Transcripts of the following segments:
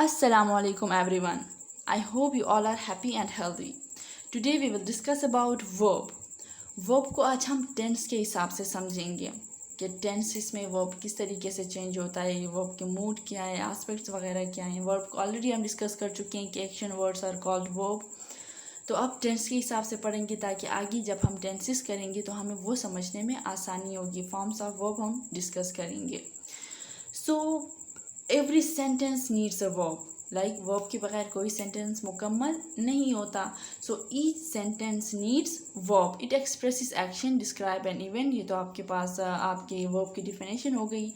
Assalamu alaikum everyone. I hope you all are happy and healthy. Today we will discuss about verb. Verb को आज हम tense के हिसाब से समझेंगे कि टेंस इसमें वर्ब किस तरीके से चेंज होता है, वर्ब के मूड क्या है, एस्पेक्ट्स वगैरह क्या हैं. वर्ब को ऑलरेडी हम डिस्कस कर चुके हैं कि action words are called verb. तो अब टेंस के हिसाब से पढ़ेंगे ताकि आगे जब हम टेंसेस करेंगे तो हमें वो समझने में आसानी होगी. फॉर्म्स ऑफ वर्ब हम डिस्कस करेंगे. So every sentence needs a verb. Like verb के बगैर कोई सेंटेंस मुकम्मल नहीं होता. So each sentence needs verb. It expresses action, describe an event. ये तो आपके पास आपके वर्ब की डिफिनेशन हो गई.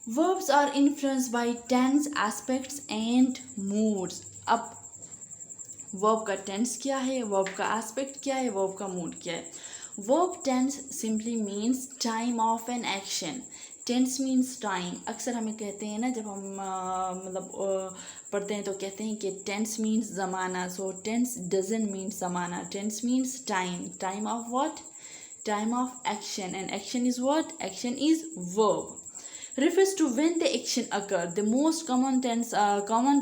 Verbs are influenced by tense, aspects and moods. अब वर्ब का टेंस क्या है, वर्ब का एस्पेक्ट क्या है, वर्ब का मूड क्या है. Verb tense simply means time of an action. Tense means time. अक्सर हमें कहते हैं ना, जब हम पढ़ते हैं तो कहते हैं कि टेंस मीन्स ज़माना. सो टेंस डजंट मीन ज़माना. Tense means time. Time of what? Time of action. And action is what? Action is verb. Refers to when the action occur. The most common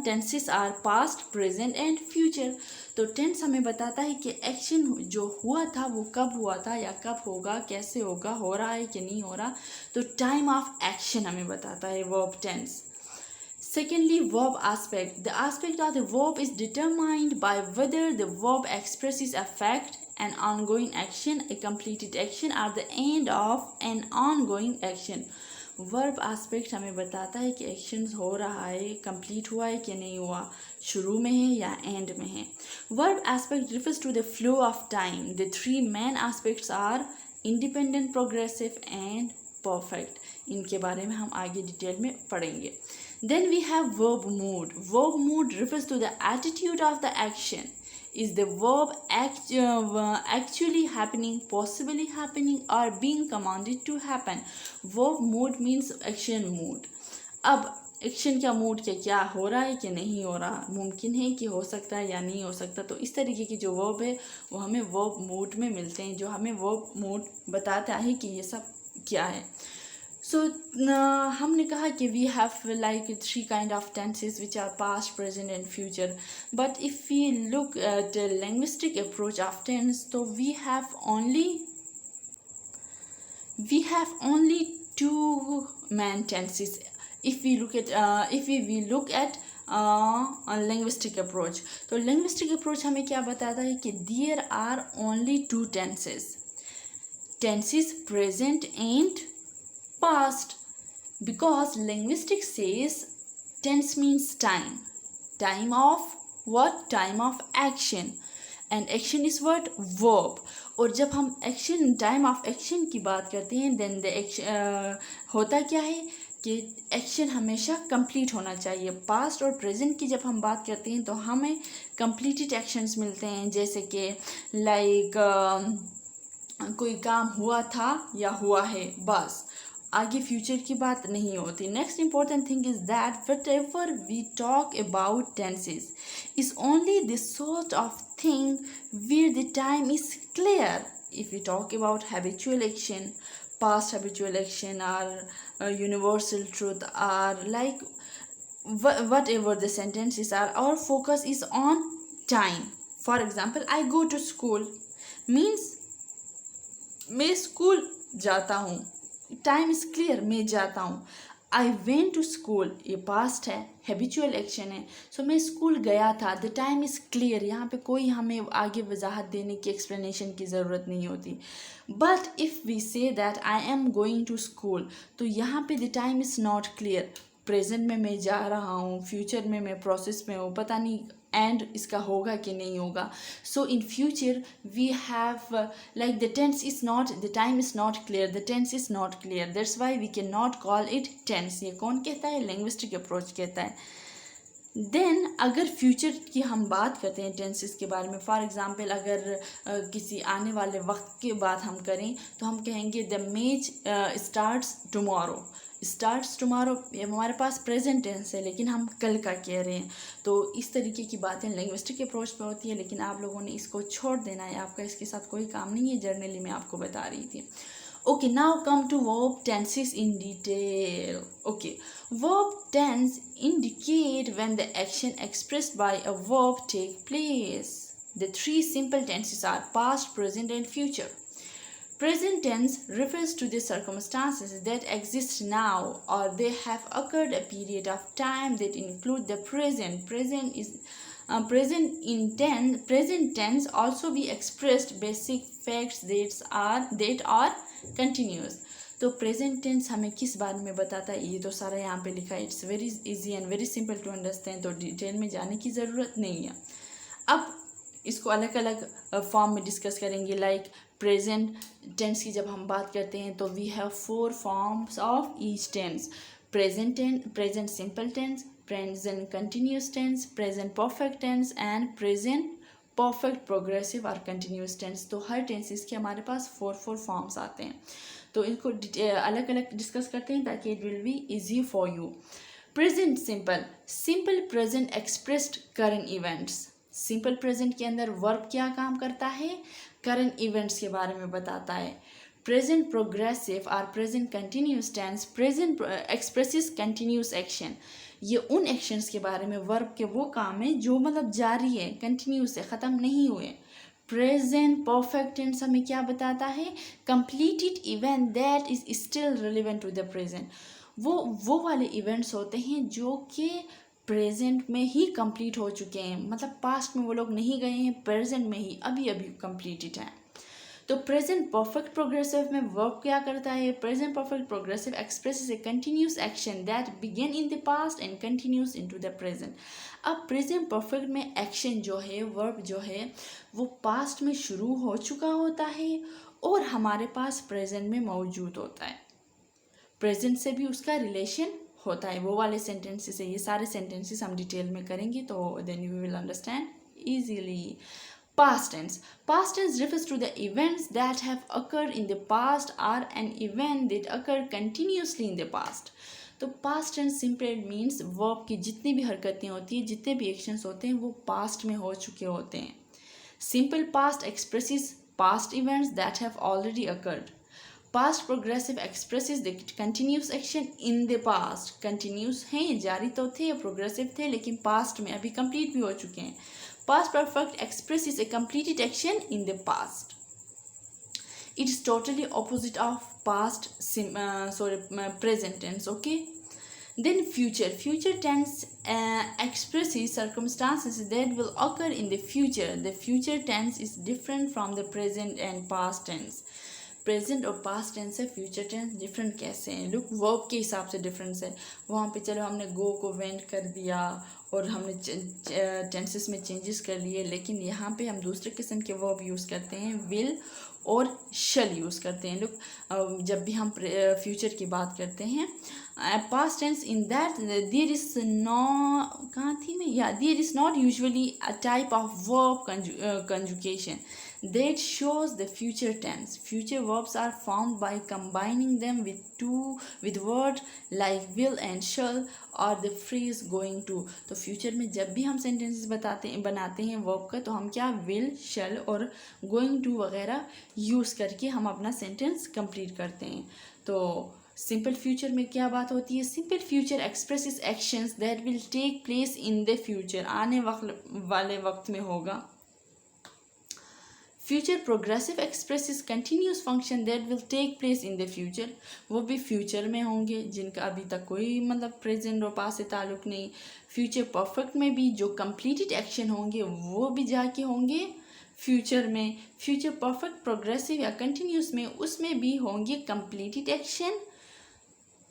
tenses are past, present and future. तो tense हमें बताता है कि action जो हुआ था वो कब हुआ था या कब होगा, कैसे होगा, हो रहा है कि नहीं हो रहा. तो टाइम ऑफ एक्शन हमें बताता है verb tense. Secondly, verb aspect. The aspect of the verb is determined by whether the verb expresses a fact, an ongoing action, a completed action, or the end of an ongoing action. Verb aspect हमें बताता है कि action हो रहा है, complete हुआ है कि नहीं हुआ, शुरू में है या एंड में है. Verb aspect refers to the flow of time. The three main aspects are independent, progressive and perfect. इनके बारे में हम आगे डिटेल में पढ़ेंगे. Then we have verb mood. Verb mood refers to the attitude of the action. Is the verb actually happening, possibly happening, or being commanded to happen? Verb mood means action mood. अब action का mood क्या हो रहा है कि नहीं हो रहा, मुमकिन है कि हो सकता है या नहीं हो सकता. तो इस तरीके की जो वर्ब है वो हमें वर्ब मूड में मिलते हैं, जो हमें वर्ब मूड बताता है कि ये सब क्या है. So हमने कहा कि we have like three kind of tenses which are past, present and future. But if we look at the linguistic approach of tense, so we have only two main tenses. If we look at a linguistic approach, तो linguistic approach हमें क्या बताता है कि there are only two tenses. Tenses present and past, because linguistics says tense means time of what? Time of action, and action is what? Verb. और जब हम action, time of action की बात करते हैं, देन द एक्शन होता क्या है कि एक्शन हमेशा कंप्लीट होना चाहिए. पास्ट और प्रेजेंट की जब हम बात करते हैं तो हमें कंप्लीटेड एक्शंस मिलते हैं, जैसे कि लाइक कोई काम हुआ था या हुआ है, बस आगे फ्यूचर की बात नहीं होती. Next important thing is that whatever we talk about tenses is only this sort of thing where the time is clear. If we talk about habitual action, past habitual action, or universal truth, or like whatever the sentences are, our focus is on time. For example, I go to school means मैं school जाता हूँ. Time is clear, मैं जाता हूँ. I went to school, ये past है, habitual action है. सो मैं स्कूल गया था, द टाइम इज़ क्लियर. यहाँ पे कोई हमें आगे वजाहत देने की, एक्सप्लेनेशन की ज़रूरत नहीं होती. But if we say that I am going to school, तो यहाँ पे the time is not clear. Present में मैं जा रहा हूँ, फ्यूचर में मैं प्रोसेस में हूँ, पता नहीं एंड इसका होगा कि नहीं होगा. So in future we have like the tense is not, the time is not clear, the tense is not clear. That's why we cannot call it tense. ये कौन कहता है? linguistic approach कहता है. देन अगर फ्यूचर की हम बात करते हैं टेंसेस के बारे में, फॉर एग्ज़ाम्पल अगर किसी आने वाले वक्त की बात हम करें तो हम कहेंगे the match starts tomorrow. Starts tomorrow हमारे पास प्रेजेंट टेंस है लेकिन हम कल का कह रहे हैं. तो इस तरीके की बातें लिंग्विस्टिक अप्रोच पे होती है, लेकिन आप लोगों ने इसको छोड़ देना है, आपका इसके साथ कोई काम नहीं है. जर्नली मैं आपको बता रही थी. Okay, now come to verb tenses in detail. Okay, verb tense indicate when the action expressed by a verb take place. The three simple tenses are past, present, and future. Present tense refers to the circumstances that exist now or they have occurred a period of time that include the present. Present tense also be expressed basic facts that are continuous. तो present tense हमें किस बारे में बताता है ये तो सारा यहाँ पे लिखा है. It's very easy and very simple to understand, तो डिटेल में जाने की ज़रूरत नहीं है. अब इसको अलग अलग फॉर्म में डिस्कस करेंगे. लाइक प्रेजेंट टेंस की जब हम बात करते हैं तो we have 4 forms of each tense. Present simple tense, present continuous tense, present perfect tense and present perfect progressive और कंटिन्यूस टेंस. तो हर टेंसेस के हमारे पास 4 फॉर्म्स आते हैं. तो इनको अलग अलग डिस्कस करते हैं ताकि it will be easy for you. Present simple present expressed current events. Simple present के अंदर वर्ब क्या काम करता है, करंट इवेंट्स के बारे में बताता है. प्रेजेंट प्रोग्रेसिव और present continuous tense present expresses continuous action. ये उन एक्शंस के बारे में वर्ब के वो काम है जो मतलब जारी है, कंटिन्यूस है, ख़त्म नहीं हुए. प्रेजेंट परफेक्ट टेंस हमें क्या बताता है, completed event that is still relevant to the present. वो वाले इवेंट्स होते हैं जो कि प्रेजेंट में ही कंप्लीट हो चुके हैं, मतलब पास्ट में वो लोग नहीं गए हैं, प्रेजेंट में ही अभी अभी कंप्लीटेड हैं. तो प्रेजेंट परफेक्ट प्रोग्रेसिव में वर्ब क्या करता है, present perfect progressive expresses a continuous action that begin in the past and continues into the present. अब प्रेजेंट परफेक्ट में एक्शन जो है, वर्ब जो है, वो पास्ट में शुरू हो चुका होता है और हमारे पास प्रेजेंट में मौजूद होता है. प्रेजेंट से भी उसका रिलेशन होता है. वो वाले सेंटेंसेस है, ये सारे सेंटेंसेस हम डिटेल में करेंगे तो then you will understand easily. Past tense refers to the events that have occurred in the past or an event that occurred continuously in the past. तो past tense simply means verb की जितनी भी हरकतें होती हैं, जितने भी actions होते हैं, वो past में हो चुके होते हैं. Simple past expresses past events that have already occurred. Past progressive expresses the continuous action in the past. Continuous हैं, जारी तो थे, प्रोग्रेसिव थे, लेकिन past में अभी complete भी हो चुके हैं. Past perfect expresses a completed action in the past. It is totally opposite of present tense. Okay. Then future tense expresses circumstances that will occur in the future. The future tense is different from the present and past tense. Present और past tense है, future tense different कैसे हैं. Look, verb के हिसाब से difference है. वहाँ पे चलो हमने गो को वेंट कर दिया और हमने टेंसेस में चेंजेस कर लिए, लेकिन यहाँ पे हम दूसरे किस्म के वर्ब यूज़ करते हैं, विल और शल यूज़ करते हैं. लुक, जब भी हम फ्यूचर की बात करते हैं, past tense in that there is there is not usually a type of verb conjugation that shows the future tense. Future verbs are formed by combining them with words like will and shall or the phrase going to. तो future में जब भी हम sentences बनाते हैं verb का, तो हम क्या will, shall और going to वगैरह यूज़ करके हम अपना sentence complete करते हैं. तो सिंपल फ्यूचर में क्या बात होती है, simple future expresses actions that will take place in the future, आने वाले वक्त में होगा. Future progressive expresses continuous function that will take place in the future. वो भी फ्यूचर में होंगे जिनका अभी तक कोई मतलब प्रेजेंट और पास्ट से ताल्लुक़ नहीं. फ्यूचर परफेक्ट में भी जो कंप्लीटेड एक्शन होंगे वो भी जाके होंगे फ्यूचर में. फ्यूचर परफेक्ट प्रोग्रेसिव या कंटिन्यूस में, उसमें भी होंगे कंप्लीटेड एक्शन,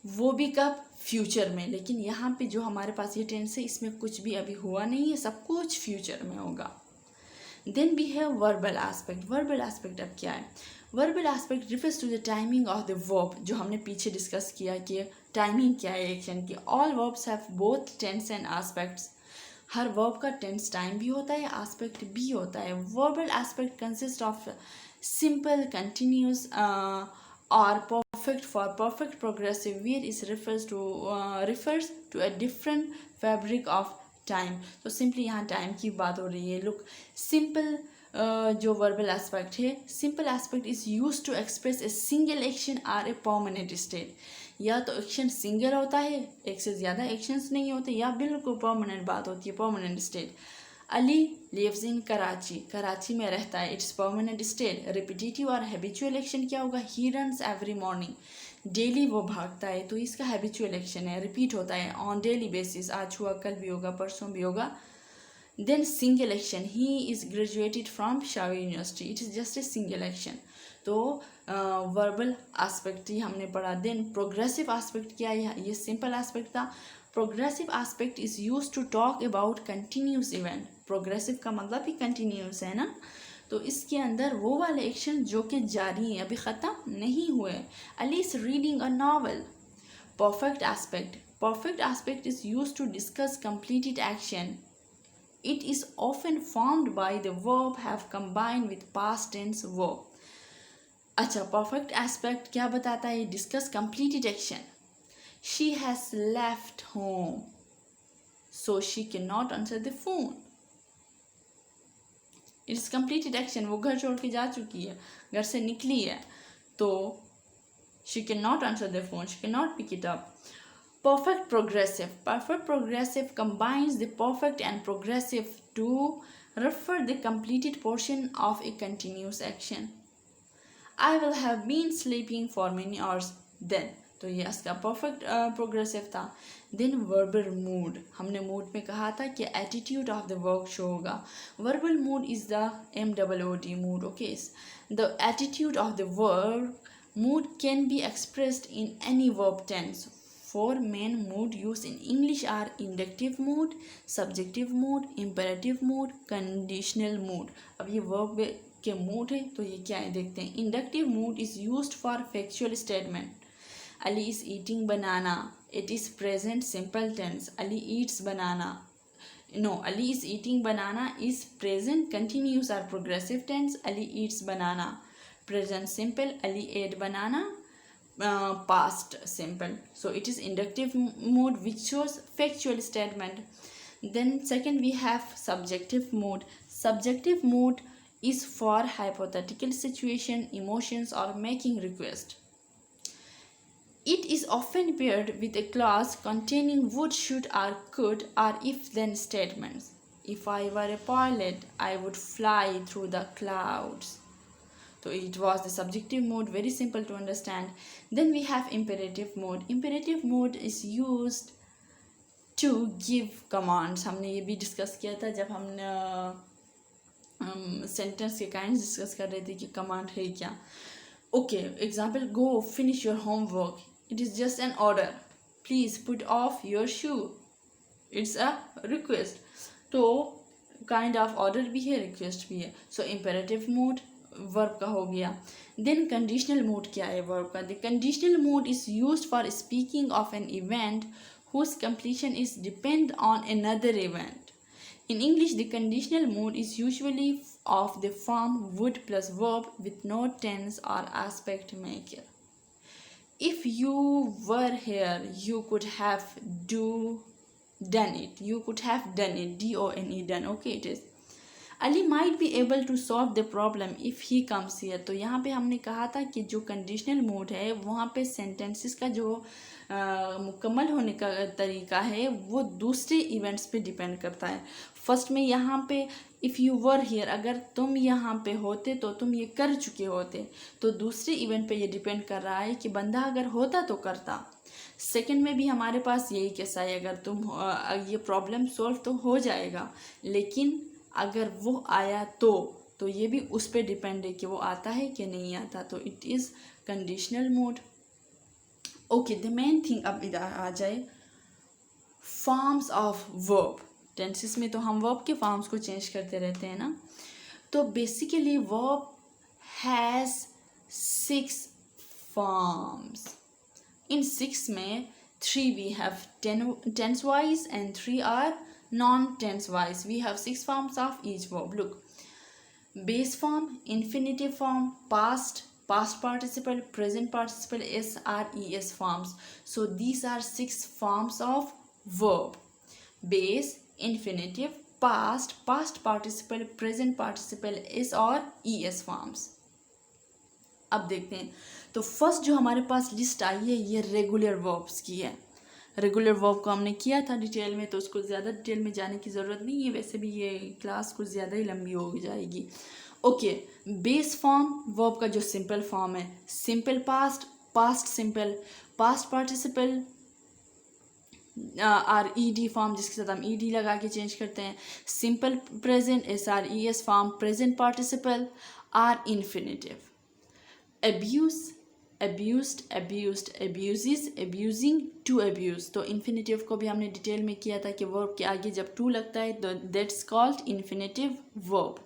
वो भी कब, फ्यूचर में. लेकिन यहाँ पे जो हमारे पास ये टेंस है, इसमें कुछ भी अभी हुआ नहीं है, सब कुछ फ्यूचर में होगा. Then we have verbal aspect. Verbal aspect अब क्या है, verbal aspect refers to the timing of the verb, जो हमने पीछे डिस्कस किया कि टाइमिंग क्या है एक्शन की. All verbs have both tense and aspects. हर वर्ब का टेंस टाइम भी होता है, एस्पेक्ट भी होता है. Verbal aspect consist of simple, continuous or perfect. For perfect progressive where is refers to a different fabric of time. तो simply यहाँ टाइम की बात हो रही है. लुक, सिंपल जो वर्बल एस्पेक्ट है, simple aspect is use to express a single action or a permanent state. या तो एक्शन सिंगल होता है, एक से ज़्यादा एक्शंस नहीं होते, या बिल्कुल परमानेंट बात होती है, permanent state. Ali lives in Karachi, Karachi में रहता है, इट्स परमानेंट स्टेट। रिपीटेटिव और हैबिचुअल एक्शन क्या होगा, he runs every morning, daily वो भागता है, तो इसका हैबिचुअल एक्शन है, रिपीट होता है ऑन डेली बेसिस, आज हुआ, कल भी होगा, परसों भी होगा। Then single action, he is graduated from शावी university, it is just a single action. तो वर्बल एस्पेक्ट ही हमने पढ़ा। देन प्रोग्रेसिव एस्पेक्ट क्या है, ये सिंपल एस्पेक्ट था। Progressive aspect is use to talk about continuous event, progressive का मतलब ही कंटिन्यूस है ना, तो इसके अंदर वो वाले एक्शन जो कि जारी हैं, अभी ख़त्म नहीं हुए। Ali is reading a novel. Perfect aspect, perfect aspect is use to discuss completed action, it is often formed by the verb have combined with past tense verb। अच्छा, परफेक्ट एस्पेक्ट क्या बताता है, discuss completed action. She has left home so she can not answer the phone, it's completed action, वो घर छोड़ के जा चुकी है, घर से निकली है, तो she can not answer the phone, she can not pick it up. Perfect progressive, perfect progressive combines the perfect and progressive to refer the completed portion of a continuous action। I will have been sleeping for many hours then, तो ये इसका perfect progressive था। Then verbal mood, हमने mood में कहा था कि attitude of the work show होगा। Verbal mood is the MOOD mood, okay. The attitude of the work mood can be expressed in any verb tense. Four main mood used in English are inductive mood, subjective mood, imperative mood, conditional mood। अब ये verb के mood है, तो ये क्या है देखते हैं। Inductive mood is used for factual statement। Ali is eating banana, it is present simple tense। Ali eats banana, no, Ali is eating banana is present continuous or progressive tense। Ali eats banana, present simple। Ali ate banana, past simple, so it is inductive mood which shows factual statement। Then second we have subjective mood। Subjective mood is for hypothetical situation, emotions or making request। It is often paired with a clause containing would, should or could or if then statements। If I were a pilot I would fly through the clouds, so it was the subjective mode, very simple to understand। Then we have imperative mode। Imperative mode is used to give commands। हमने ये भी discuss किया था जब हमने sentence के kind discuss कर रहे थे कि कमांड है क्या। Okay, example, go finish your homework, it is just an order. Please put off your shoe, it's a request. तो काइंड ऑफ ऑर्डर भी है, रिक्वेस्ट भी है। सो इम्पेरेटिव मोड वर्ब का हो गया। देन कंडीशनल मोड क्या है वर्ब का। The conditional mode is used for speaking of an event whose completion is depend on another event। In English, the conditional mood is usually of the form would plus verb with no tense or aspect maker। If you were here, you could have done it, you could have done it, DONE, done, okay, it is। Ali might be able to solve the problem if he comes here, तो यहाँ पे हमने कहा था कि जो conditional mode है वहाँ पे सेंटेंसेस का जो मुकम्मल होने का तरीका है वो दूसरे इवेंट्स पे डिपेंड करता है। फर्स्ट में यहाँ पे इफ़ यू वर हियर, अगर तुम यहाँ पे होते तो तुम ये कर चुके होते, तो दूसरे इवेंट पे ये डिपेंड कर रहा है कि बंदा अगर होता तो करता। सेकंड में भी हमारे पास यही कैसा है, अगर तुम ये प्रॉब्लम सॉल्व तो हो जाएगा, लेकिन अगर वो आया तो ये भी उस पर डिपेंड है कि वो आता है कि नहीं आता, तो it is conditional mode. Okay, the main thing अब इधर आ जाए, फॉर्म्स ऑफ वर्ब। टेंसेस में तो हम वर्ब के फॉर्म्स को चेंज करते रहते हैं ना, तो बेसिकली वर्ब हैज़ 6 फॉर्म्स। इन 6 में 3 we have tense wise and 3 are non-tense wise। We have 6 forms of each verb। Look, base form, infinitive form, past participle, present participle, SRES forms। So these are 6 forms of verb: base, infinitive, past, past participle, present participle, is और es forms. अब देखते हैं, तो first जो हमारे पास list आई है ये regular verbs की है। रेगुलर वर्ब को हमने किया था डिटेल में, तो उसको ज़्यादा डिटेल में जाने की ज़रूरत नहीं है, वैसे भी ये क्लास कुछ ज़्यादा ही लंबी हो जाएगी। ओके, बेस फॉर्म वर्ब का जो सिंपल फॉर्म है, simple past, past simple, past participle R E D form जिसके साथ हम ई डी लगा के चेंज करते हैं, simple present S or E S form, present participle or infinitive, abuse, abused, abused, abuses, abusing, to abuse। तो infinitive को भी हमने डिटेल में किया था कि वर्ब के आगे जब टू लगता है तो दैट्स कॉल्ड इन्फिनेटिव वर्ब।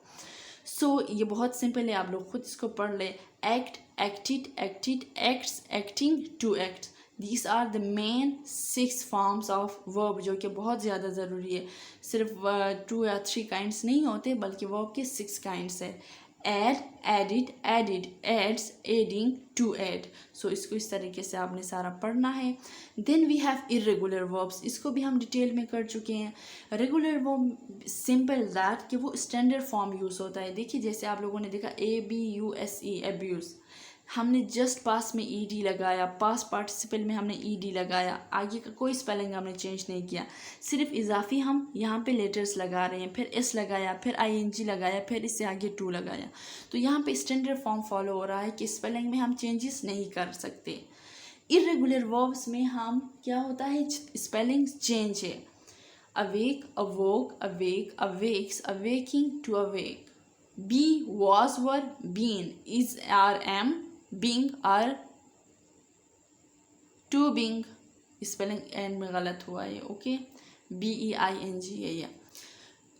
सो ये बहुत सिंपल है, आप लोग खुद इसको पढ़ ले। Act, acted, acted, acts, acting, to act, these are the main 6 forms of verb जो कि बहुत ज़्यादा ज़रूरी है। सिर्फ 2 या 3 काइंड्स नहीं होते बल्कि वर्ब के 6 काइंड्स है। Add, added, added, adds, adding, to add. So इसको इस तरीके से आपने सारा पढ़ना है। Then we have irregular verbs, इसको भी हम डिटेल में कर चुके हैं। रेगुलर वर्ब सिंपल दैट कि वो स्टैंडर्ड फॉर्म यूज़ होता है। देखिए जैसे आप लोगों ने देखा ABUSE, एब्यूज़, हमने जस्ट पास में ई डी लगाया, पास पार्टिसिपल में हमने ई डी लगाया, आगे का कोई स्पेलिंग हमने चेंज नहीं किया, सिर्फ इजाफी हम यहाँ पे लेटर्स लगा रहे हैं, फिर एस लगाया, फिर ING लगाया, फिर इससे आगे टू लगाया। तो यहाँ पे स्टैंडर्ड फॉर्म फॉलो हो रहा है कि स्पेलिंग में हम चेंजेस नहीं कर सकते। इरेगुलर वर्ब्स में हम क्या होता है, स्पेलिंग चेंज है। Awake, awoke, awake, awakes, awaking, to awake. Be, was, were, been, is, are, am, being, are, to being, spelling end में गलत हुआ है, ओके, BEING है ये।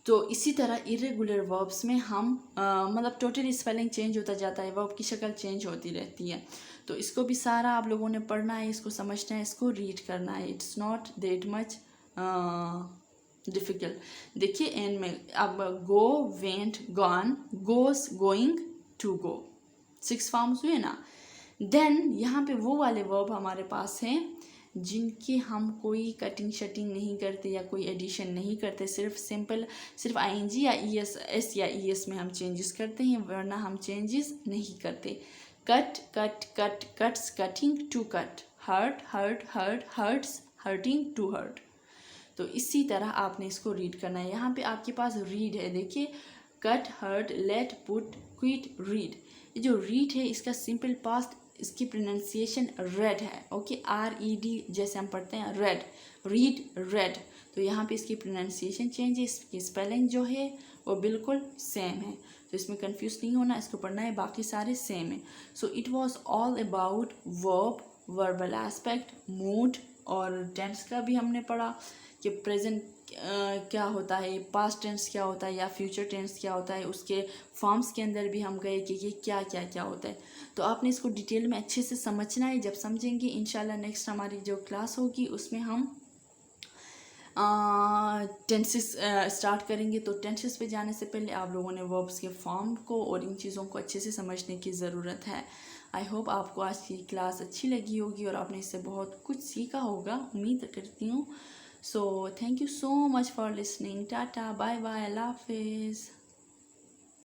तो इसी तरह इरेगुलर वर्ब्स में हम मतलब टोटली स्पेलिंग चेंज होता जाता है, वर्ब की शक्ल चेंज होती रहती है। तो इसको भी सारा आप लोगों ने पढ़ना है, इसको समझना है, इसको रीड करना है। It's not that much difficult. देखिए एंड में अब go, went, gone, goes, going, to go, 6 forms हुए ना। देन यहाँ पे वो वाले वर्ब हमारे पास हैं जिनके हम कोई कटिंग शटिंग नहीं करते या कोई एडिशन नहीं करते, सिर्फ सिंपल सिर्फ ING या ES या ES में हम चेंजेस करते हैं, वरना हम चेंजेस नहीं करते। Cut, cut, cut, cuts, cutting, to cut, hurt, hurt, hurt, hurts, hurting, to hurt. तो इसी तरह आपने इसको रीड करना है। यहाँ पे आपके पास रीड है, देखिए cut, hurt, let, put, quit, read. ये जो रीड है इसका सिंपल पास्ट, इसकी प्रोनाउंसिएशन रेड है, ओके, RED जैसे हम पढ़ते हैं रेड, रीड, रेड। तो यहाँ पे इसकी प्रोनाउंसिएशन चेंज है, इसकी स्पेलिंग जो है वो बिल्कुल सेम है, तो इसमें कंफ्यूज नहीं होना, इसको पढ़ना है, बाकी सारे सेम है। So it was all about verb, verbal aspect, mood, और टेंस का भी हमने पढ़ा कि प्रेजेंट क्या होता है, पास्ट टेंस क्या होता है या फ्यूचर टेंस क्या होता है, उसके फॉर्म्स के अंदर भी हम गए कि ये क्या क्या क्या होता है। तो आपने इसको डिटेल में अच्छे से समझना है। जब समझेंगे इंशाल्लाह नेक्स्ट हमारी जो क्लास होगी उसमें हम टेंसेस स्टार्ट करेंगे। तो टेंसेस पे जाने से पहले आप लोगों ने वर्ब्स के फॉर्म को और इन चीज़ों को अच्छे से समझने की ज़रूरत है। आई होप आपको आज की क्लास अच्छी लगी होगी और आपने इससे बहुत कुछ सीखा होगा, उम्मीद करती हूँ। So thank you so much for listening. Tata, bye bye, अल्लाह हाफिज़।